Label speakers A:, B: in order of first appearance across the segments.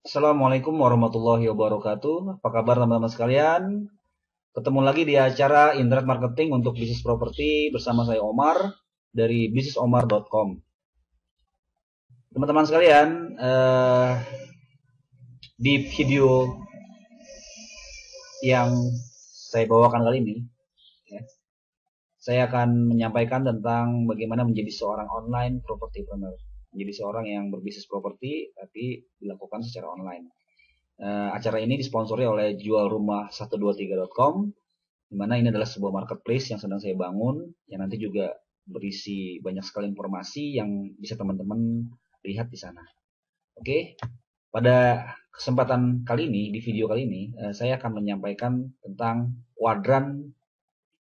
A: Assalamualaikum warahmatullahi wabarakatuh. Apa kabar teman-teman sekalian? Ketemu lagi di acara Internet Marketing untuk Bisnis Properti bersama saya Omar dari bisnisomar.com. Teman-teman sekalian, di video yang saya bawakan kali ini, ya, saya akan menyampaikan tentang bagaimana menjadi seorang online propertipreneur. Menjadi seorang yang berbisnis properti tapi dilakukan secara online. Acara ini disponsori oleh jualrumah123.com, di mana ini adalah sebuah marketplace yang sedang saya bangun, yang nanti juga berisi banyak sekali informasi yang bisa teman-teman lihat di sana. Oke, pada kesempatan kali ini, di video kali ini, saya akan menyampaikan tentang kuadran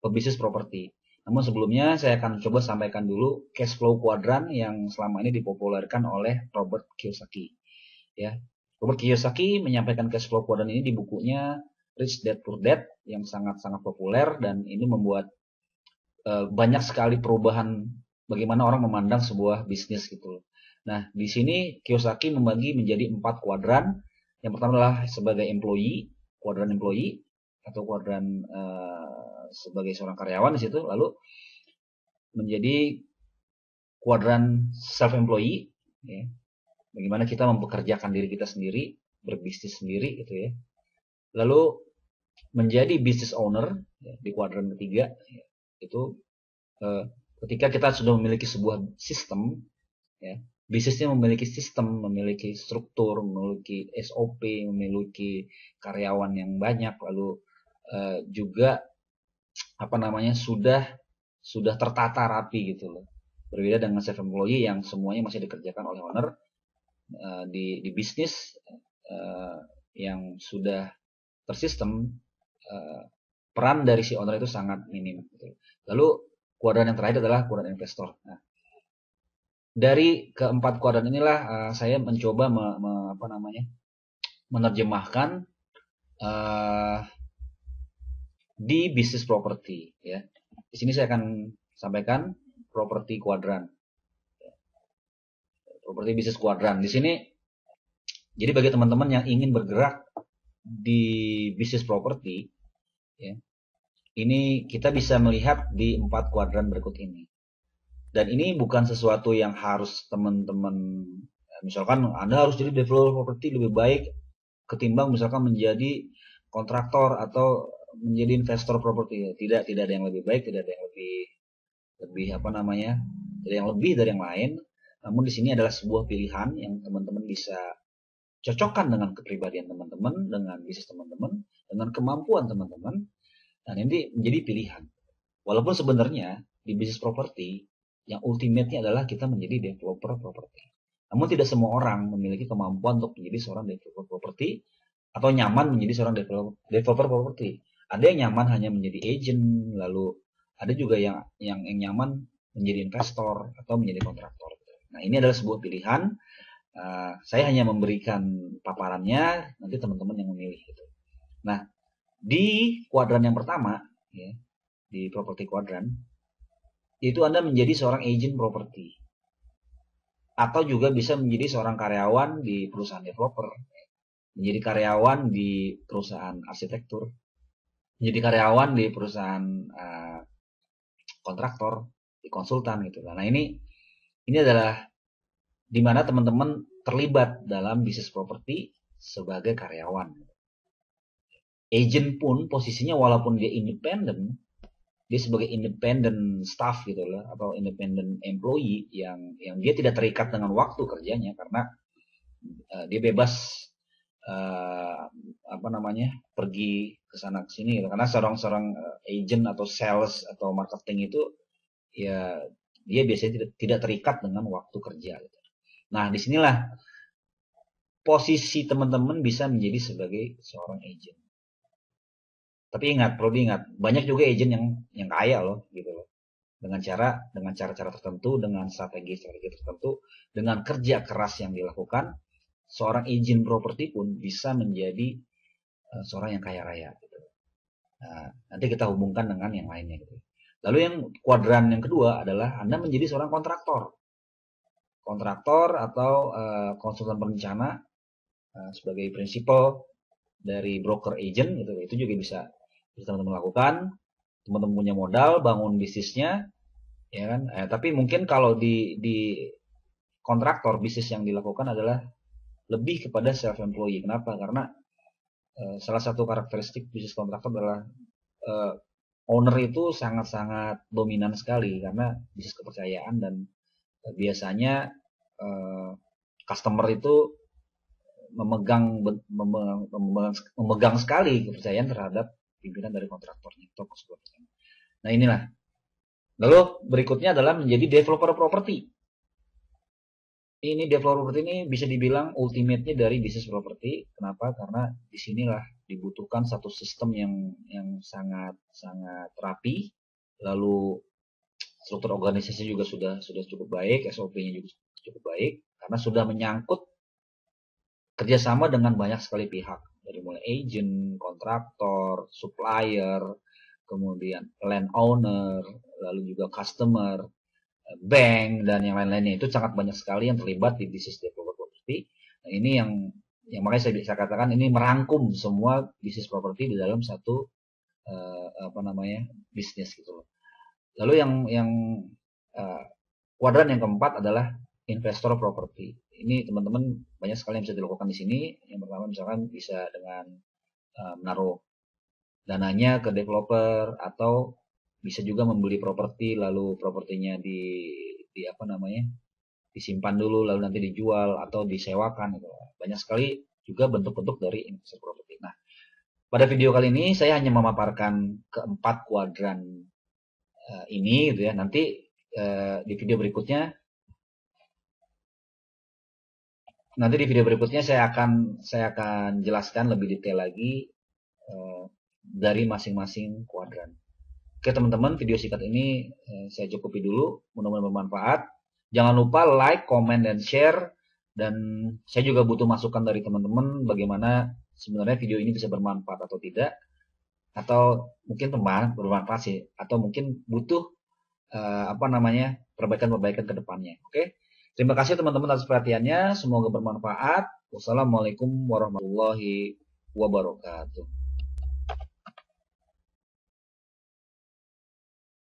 A: pebisnis properti. Namun sebelumnya saya akan coba sampaikan dulu cash flow kuadran yang selama ini dipopulerkan oleh Robert Kiyosaki. Ya, Robert Kiyosaki menyampaikan cash flow kuadran ini di bukunya Rich Dad Poor Dad yang sangat-sangat populer, dan ini membuat banyak sekali perubahan bagaimana orang memandang sebuah bisnis gitu. Nah, di sini Kiyosaki membagi menjadi 4 kuadran. Yang pertama adalah sebagai employee, kuadran employee atau kuadran sebagai seorang karyawan di situ, lalu menjadi kuadran self employee, ya. Bagaimana kita mempekerjakan diri kita sendiri, berbisnis sendiri gitu ya. Lalu menjadi business owner, ya, di kuadran ketiga, ya, itu ketika kita sudah memiliki sebuah sistem, ya, bisnisnya memiliki sistem, memiliki struktur, memiliki SOP, memiliki karyawan yang banyak, lalu juga sudah tertata rapi gitu loh. Berbeda dengan self employee yang semuanya masih dikerjakan oleh owner. Di bisnis yang sudah tersistem, peran dari si owner itu sangat minim gitu. Lalu kuadran yang terakhir adalah kuadran investor. Nah, dari keempat kuadran inilah saya mencoba menerjemahkan di bisnis properti, ya. Di sini saya akan sampaikan properti kuadran, properti bisnis kuadran. Di sini jadi bagi teman-teman yang ingin bergerak di bisnis properti, ya, ini kita bisa melihat di 4 kuadran berikut ini. Dan ini bukan sesuatu yang harus teman-teman, misalkan Anda harus jadi developer properti lebih baik ketimbang misalkan menjadi kontraktor atau menjadi investor properti. Tidak ada yang lebih baik, tidak ada yang lebih tidak yang lebih dari yang lain. Namun di sini adalah sebuah pilihan yang teman-teman bisa cocokkan dengan kepribadian teman-teman, dengan bisnis teman-teman, dengan kemampuan teman-teman, dan ini menjadi pilihan. Walaupun sebenarnya di bisnis properti yang ultimate-nya adalah kita menjadi developer properti. Namun tidak semua orang memiliki kemampuan untuk menjadi seorang developer properti atau nyaman menjadi seorang developer properti. Ada yang nyaman hanya menjadi agent, lalu ada juga yang nyaman menjadi investor atau menjadi kontraktor. Nah, ini adalah sebuah pilihan. Saya hanya memberikan paparannya, nanti teman-teman yang memilih gitu. Nah, di kuadran yang pertama, ya, di properti kuadran, itu Anda menjadi seorang agent properti, atau juga bisa menjadi seorang karyawan di perusahaan developer, menjadi karyawan di perusahaan arsitektur, menjadi karyawan di perusahaan kontraktor, di konsultan gitu. Nah, ini adalah di mana teman-teman terlibat dalam bisnis properti sebagai karyawan. Agent pun posisinya walaupun dia independen, dia sebagai independent staff gitu loh, atau independent employee yang dia tidak terikat dengan waktu kerjanya, karena dia bebas pergi ke sana ke sini gitu. Karena seorang agent atau sales atau marketing itu ya dia biasanya tidak terikat dengan waktu kerja gitu. Nah, disinilah posisi teman-teman bisa menjadi sebagai seorang agent. Tapi perlu diingat, banyak juga agent yang kaya loh, gitu loh. Dengan cara-cara tertentu, dengan strategi tertentu, dengan kerja keras yang dilakukan, seorang agent properti pun bisa menjadi seorang yang kaya raya. Gitu. Nah, nanti kita hubungkan dengan yang lainnya. Gitu. Lalu yang kuadran yang kedua adalah Anda menjadi seorang kontraktor atau konsultan perencana sebagai prinsipal dari broker agent gitu, itu juga bisa teman-teman lakukan. Teman-teman punya modal, bangun bisnisnya, ya kan. Tapi mungkin kalau di kontraktor, bisnis yang dilakukan adalah lebih kepada self employee. Kenapa? Karena salah satu karakteristik bisnis kontraktor adalah owner itu sangat-sangat dominan sekali karena bisnis kepercayaan, dan biasanya customer itu memegang sekali kepercayaan terhadap pimpinan dari kontraktornya atau konsultannya. Nah inilah. Lalu berikutnya adalah menjadi developer properti. Ini developer properti ini bisa dibilang ultimate-nya dari bisnis properti. Kenapa? Karena disinilah dibutuhkan satu sistem yang sangat rapi. Lalu struktur organisasi juga sudah cukup baik, SOP-nya juga cukup baik, karena sudah menyangkut kerjasama dengan banyak sekali pihak, dari mulai agent, kontraktor, supplier, kemudian landowner, lalu juga customer, bank, dan yang lain-lainnya. Itu sangat banyak sekali yang terlibat di bisnis developer property. Nah, ini yang makanya saya bisa katakan ini merangkum semua bisnis properti di dalam satu bisnis gitu loh. Lalu yang kuadran yang keempat adalah investor properti. Ini teman-teman banyak sekali yang bisa dilakukan di sini. Yang pertama misalkan bisa dengan menaruh dananya ke developer, atau bisa juga membeli properti lalu propertinya disimpan dulu lalu nanti dijual atau disewakan gitu. Banyak sekali juga bentuk-bentuk dari investor properti. Nah, pada video kali ini saya hanya memaparkan keempat kuadran ini gitu ya. Nanti di video berikutnya saya akan jelaskan lebih detail lagi dari masing-masing kuadran. Oke teman-teman, video singkat ini saya cukupi dulu, mudah-mudahan bermanfaat. Jangan lupa like, comment, dan share. Dan saya juga butuh masukan dari teman-teman bagaimana sebenarnya video ini bisa bermanfaat atau tidak. Atau mungkin bermanfaat sih, atau mungkin butuh perbaikan-perbaikan ke depannya. Oke. Terima kasih teman-teman atas perhatiannya, semoga bermanfaat. Wassalamualaikum warahmatullahi wabarakatuh.